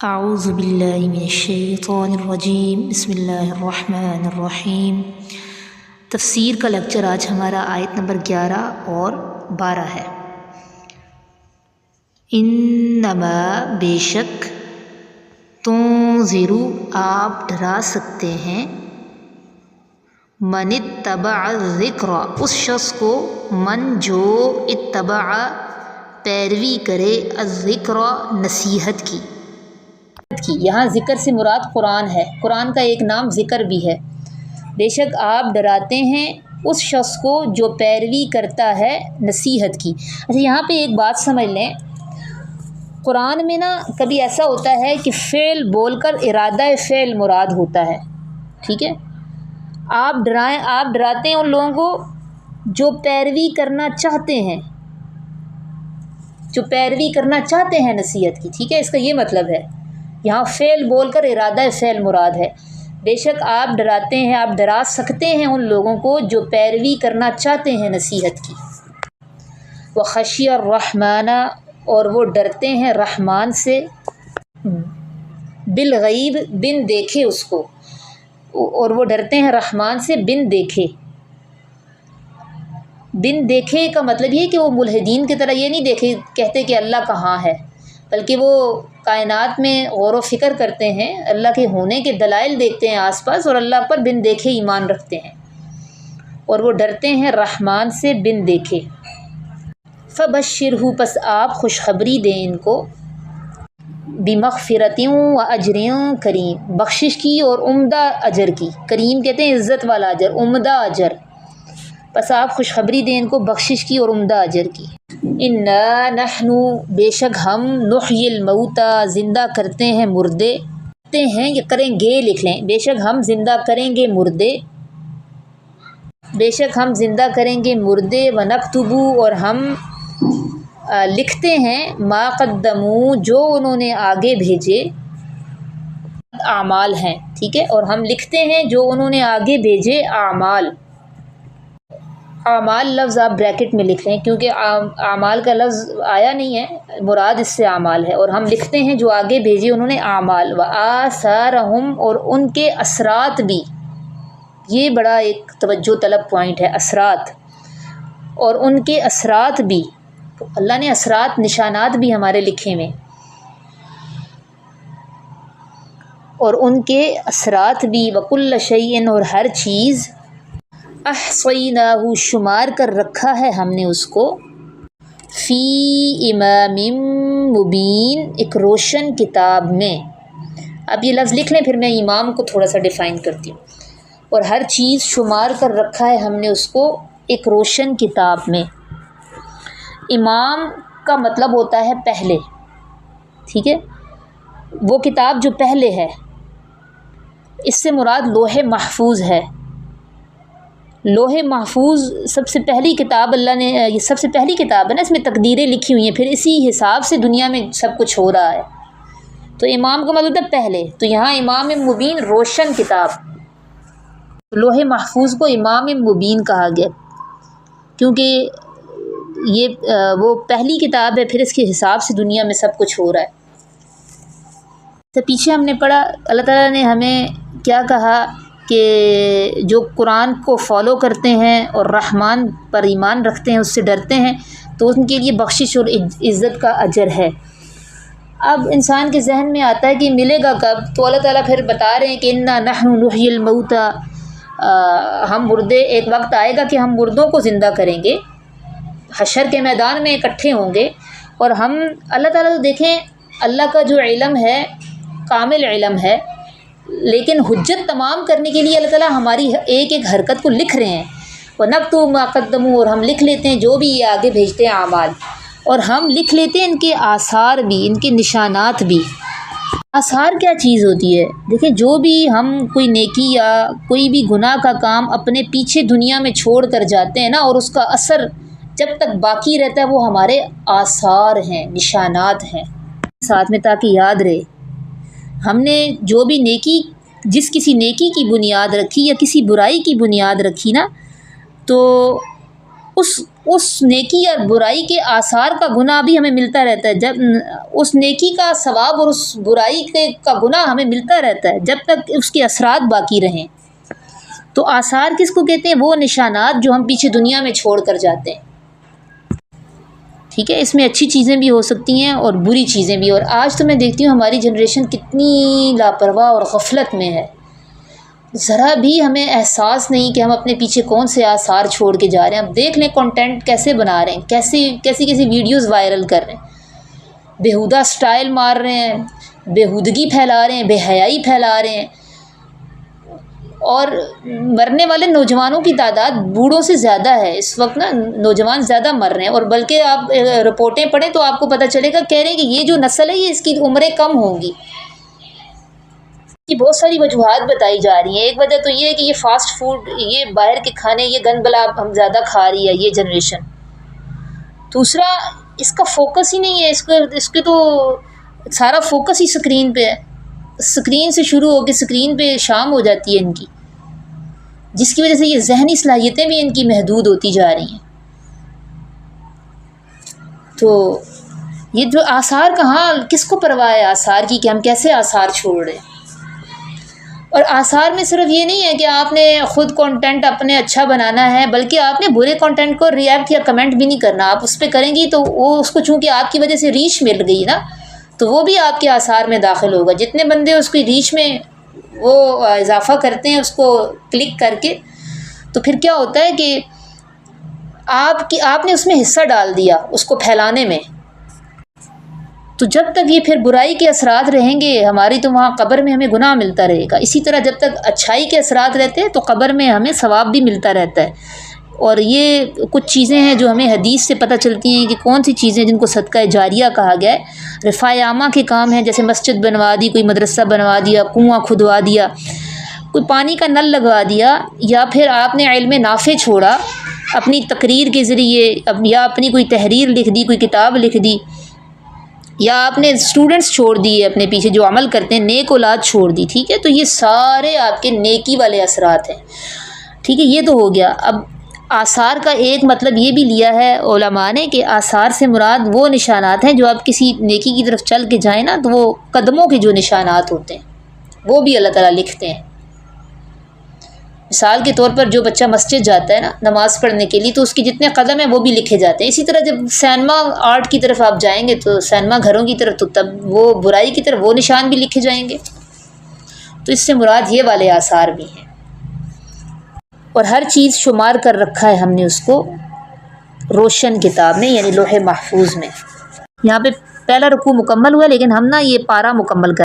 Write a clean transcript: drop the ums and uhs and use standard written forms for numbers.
اعوذ باللہ من الشیطان الرجیم بسم اللہ الرحمن الرحیم۔ تفسیر کا لیکچر آج ہمارا آیت نمبر 11 اور 12 ہے۔ انما بے شک، تنذر آپ ڈرا سکتے ہیں، من اتبع الذکر اس شخص کو، من جو اتبع پیروی کرے، الذکر نصیحت کی۔ یہاں ذکر سے مراد قرآن ہے، قرآن کا ایک نام ذکر بھی ہے۔ بے شک آپ ڈراتے ہیں اس شخص کو جو پیروی کرتا ہے نصیحت کی۔ اچھا، یہاں پہ ایک بات سمجھ لیں، قرآن میں نا کبھی ایسا ہوتا ہے کہ فعل بول کر ارادہ فعل مراد ہوتا ہے، ٹھیک ہے۔ آپ ڈراتے ہیں ان لوگوں کو جو پیروی کرنا چاہتے ہیں، جو پیروی کرنا چاہتے ہیں نصیحت کی، ٹھیک ہے۔ اس کا یہ مطلب ہے، یہاں فعل بول کر ارادہ فعل مراد ہے۔ بے شک آپ ڈراتے ہیں، آپ ڈرا سکتے ہیں ان لوگوں کو جو پیروی کرنا چاہتے ہیں نصیحت کی۔ وخشی الرحمن اور وہ ڈرتے ہیں رحمان سے، بالغیب بن دیکھے اس کو، اور وہ ڈرتے ہیں رحمان سے بن دیکھے۔ بن دیکھے کا مطلب یہ کہ وہ ملحدین کی طرح یہ نہیں دیکھے کہتے کہ اللہ کہاں ہے، بلکہ وہ کائنات میں غور و فکر کرتے ہیں، اللہ کے ہونے کے دلائل دیکھتے ہیں آس پاس، اور اللہ پر بن دیکھے ایمان رکھتے ہیں، اور وہ ڈرتے ہیں رحمان سے بن دیکھے۔ فبشرہ پس آپ خوشخبری دیں ان کو، بمغفرۃ و اجر کریم، بخشش کی اور عمدہ اجر کی۔ کریم کہتے ہیں عزت والا اجر، عمدہ اجر۔ پس آپ خوشخبری دیں ان کو بخشش کی اور عمدہ اجر کی۔ انا نحن بے شک ہم، نحیی الموتى زندہ کرتے ہیں مردے، کرتے ہیں یا کریں گے لکھ لیں، بے شک ہم زندہ کریں گے مردے، بے شک ہم زندہ کریں گے مردے، ونکتب اور ہم لکھتے ہیں، ما قدموا جو انہوں نے آگے بھیجے، اعمال ہیں، ٹھیک ہے، اور ہم لکھتے ہیں جو انہوں نے آگے بھیجے اعمال۔ اعمال لفظ آپ بریکٹ میں لکھ لیں، کیونکہ اعمال کا لفظ آیا نہیں ہے، مراد اس سے اعمال ہے، اور ہم لکھتے ہیں جو آگے بھیجے انہوں نے اعمال۔ وآثارہم اور ان کے اثرات بھی، یہ بڑا ایک توجہ طلب پوائنٹ ہے، اثرات، اور ان کے اثرات بھی، اللہ نے اثرات نشانات بھی ہمارے لکھے میں، اور ان کے اثرات بھی، وکل شیء اور ہر چیز، احصیناہ شمار کر رکھا ہے ہم نے اس کو، فی امام مبین ایک روشن کتاب میں۔ اب یہ لفظ لکھ لیں، پھر میں امام کو تھوڑا سا ڈیفائن کرتی ہوں۔ اور ہر چیز شمار کر رکھا ہے ہم نے اس کو ایک روشن کتاب میں۔ امام کا مطلب ہوتا ہے پہلے، ٹھیک ہے، وہ کتاب جو پہلے ہے، اس سے مراد لوح محفوظ ہے۔ لوح محفوظ سب سے پہلی کتاب اللہ نے، یہ سب سے پہلی کتاب ہے نا، اس میں تقدیریں لکھی ہوئی ہیں، پھر اسی حساب سے دنیا میں سب کچھ ہو رہا ہے، تو امام کا مطلب ہے پہلے، تو یہاں امام مبین روشن کتاب، لوح محفوظ کو امام مبین کہا گیا، کیونکہ یہ وہ پہلی کتاب ہے، پھر اس کے حساب سے دنیا میں سب کچھ ہو رہا ہے۔ تو پیچھے ہم نے پڑھا اللہ تعالیٰ نے ہمیں کیا کہا کہ جو قرآن کو فالو کرتے ہیں اور رحمان پر ایمان رکھتے ہیں، اس سے ڈرتے ہیں، تو ان کے لیے بخشش اور عزت کا اجر ہے۔ اب انسان کے ذہن میں آتا ہے کہ ملے گا کب، تو اللہ تعالیٰ پھر بتا رہے ہیں کہ انا نحن نحیی الموتى، ہم مردے، ایک وقت آئے گا کہ ہم مردوں کو زندہ کریں گے، حشر کے میدان میں اکٹھے ہوں گے، اور ہم اللہ تعالیٰ تو دیکھیں، اللہ کا جو علم ہے کامل علم ہے، لیکن حجت تمام کرنے کے لیے اللہ تعالیٰ ہماری ایک ایک حرکت کو لکھ رہے ہیں۔ وَنَكْتُبُ مَا قَدَّمُوا اور ہم لکھ لیتے ہیں جو بھی یہ آگے بھیجتے ہیں اعمال، اور ہم لکھ لیتے ہیں ان کے آثار بھی، ان کے نشانات بھی۔ آثار کیا چیز ہوتی ہے؟ دیکھیں، جو بھی ہم کوئی نیکی یا کوئی بھی گناہ کا کام اپنے پیچھے دنیا میں چھوڑ کر جاتے ہیں نا، اور اس کا اثر جب تک باقی رہتا ہے، وہ ہمارے آثار ہیں، نشانات ہیں ساتھ میں، تاکہ یاد رہے ہم نے جو بھی نیکی، جس کسی نیکی کی بنیاد رکھی یا کسی برائی کی بنیاد رکھی نا، تو اس نیکی اور برائی کے آثار کا گناہ بھی ہمیں ملتا رہتا ہے، جب اس نیکی کا ثواب اور اس برائی کا گناہ ہمیں ملتا رہتا ہے جب تک اس کے اثرات باقی رہیں۔ تو آثار کس کو کہتے ہیں؟ وہ نشانات جو ہم پیچھے دنیا میں چھوڑ کر جاتے ہیں، ٹھیک ہے۔ اس میں اچھی چیزیں بھی ہو سکتی ہیں اور بری چیزیں بھی، اور آج تو میں دیکھتی ہوں ہماری جنریشن کتنی لاپرواہ اور غفلت میں ہے، ذرا بھی ہمیں احساس نہیں کہ ہم اپنے پیچھے کون سے آثار چھوڑ کے جا رہے ہیں۔ اب دیکھ لیں کنٹینٹ کیسے بنا رہے ہیں، کیسی ویڈیوز وائرل کر رہے ہیں، بیہودہ سٹائل مار رہے ہیں، بیہودگی پھیلا رہے ہیں، بے حیائی پھیلا رہے ہیں، اور مرنے والے نوجوانوں کی تعداد بوڑھوں سے زیادہ ہے اس وقت نا، نوجوان زیادہ مر رہے ہیں، اور بلکہ آپ رپورٹیں پڑھیں تو آپ کو پتہ چلے گا، کہہ رہے ہیں کہ یہ جو نسل ہے یہ اس کی عمریں کم ہوں گی۔ کی بہت ساری وجوہات بتائی جا رہی ہیں۔ ایک وجہ تو یہ ہے کہ یہ فاسٹ فوڈ، یہ باہر کے کھانے، یہ گند بلا ہم زیادہ کھا رہی ہے یہ جنریشن۔ دوسرا، اس کا فوکس ہی نہیں ہے، اس کے تو سارا فوکس ہی سکرین پہ ہے، سکرین سے شروع ہو کے سکرین پہ شام ہو جاتی ہے ان کی، جس کی وجہ سے یہ ذہنی صلاحیتیں بھی ان کی محدود ہوتی جا رہی ہیں۔ تو یہ جو آثار، کہاں کس کو پرواہ ہے آثار کی کہ ہم کیسے آثار چھوڑ رہے ہیں؟ اور آثار میں صرف یہ نہیں ہے کہ آپ نے خود کنٹینٹ اپنے اچھا بنانا ہے، بلکہ آپ نے برے کنٹینٹ کو ری ایکٹ یا کمنٹ بھی نہیں کرنا۔ آپ اس پہ کریں گی تو وہ اس کو چونکہ آپ کی وجہ سے ریچ مل گئی نا، تو وہ بھی آپ کے آثار میں داخل ہوگا۔ جتنے بندے اس کی ریچ میں وہ اضافہ کرتے ہیں اس کو کلک کر کے، تو پھر کیا ہوتا ہے کہ آپ نے اس میں حصہ ڈال دیا اس کو پھیلانے میں۔ تو جب تک یہ پھر برائی کے اثرات رہیں گے ہماری، تو وہاں قبر میں ہمیں گناہ ملتا رہے گا۔ اسی طرح جب تک اچھائی کے اثرات رہتے ہیں تو قبر میں ہمیں ثواب بھی ملتا رہتا ہے۔ اور یہ کچھ چیزیں ہیں جو ہمیں حدیث سے پتہ چلتی ہیں کہ کون سی چیزیں جن کو صدقہ جاریہ کہا گیا ہے۔ رفاع عامہ کے کام ہیں، جیسے مسجد بنوا دی، کوئی مدرسہ بنوا دیا، کنواں کھدوا دیا، کوئی پانی کا نل لگوا دیا، یا پھر آپ نے علم نافع چھوڑا اپنی تقریر کے ذریعے، یا اپنی کوئی تحریر لکھ دی، کوئی کتاب لکھ دی، یا آپ نے اسٹوڈنٹس چھوڑ دیے اپنے پیچھے جو عمل کرتے ہیں، نیک اولاد چھوڑ دی، ٹھیک ہے۔ تو یہ سارے آپ کے نیکی والے اثرات ہیں، ٹھیک ہے۔ یہ تو ہو گیا۔ اب آثار کا ایک مطلب یہ بھی لیا ہے علماء نے کہ آثار سے مراد وہ نشانات ہیں جو آپ کسی نیکی کی طرف چل کے جائیں نا، تو وہ قدموں کے جو نشانات ہوتے ہیں وہ بھی اللہ تعالیٰ لکھتے ہیں۔ مثال کے طور پر جو بچہ مسجد جاتا ہے نا نماز پڑھنے کے لیے، تو اس کے جتنے قدم ہیں وہ بھی لکھے جاتے ہیں۔ اسی طرح جب سینما آرٹ کی طرف آپ جائیں گے، تو سینما گھروں کی طرف، تو تب وہ برائی کی طرف وہ نشان بھی لکھے جائیں گے۔ تو اس سے مراد یہ والے آثار بھی ہیں۔ اور ہر چیز شمار کر رکھا ہے ہم نے اس کو روشن کتاب میں، یعنی لوح محفوظ میں۔ یہاں پہ پہلا رکوع مکمل ہوا، لیکن ہم نا یہ پارہ مکمل کر